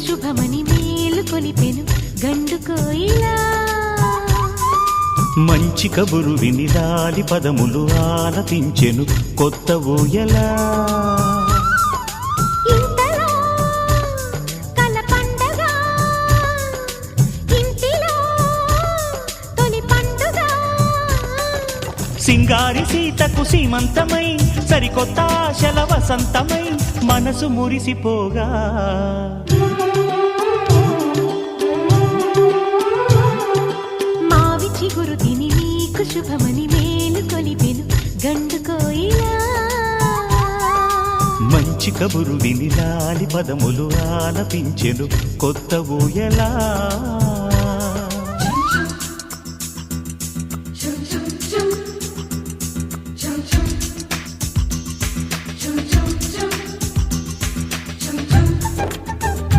శుభమని మేలు కొలిపెను గండు కోయిలా. మంచి కబురు విని లాలి పదములు ఆలపించెను కొత్త ఊయలా. ఇంతలో కల పండగ, ఇంటిలో తొలి పండుగ. సింగారి సీతకు సీమంతమై సరికొత్త ఆశల వసంతమై మనసు మురిసిపోగా. మావి చిగురు తిని నీకు శుభమని మేలు కొలిపెను గండు కోయిలా. మంచి కబురు విని లాలి పదములు ఆలపించెను కొత్త ఊయలా.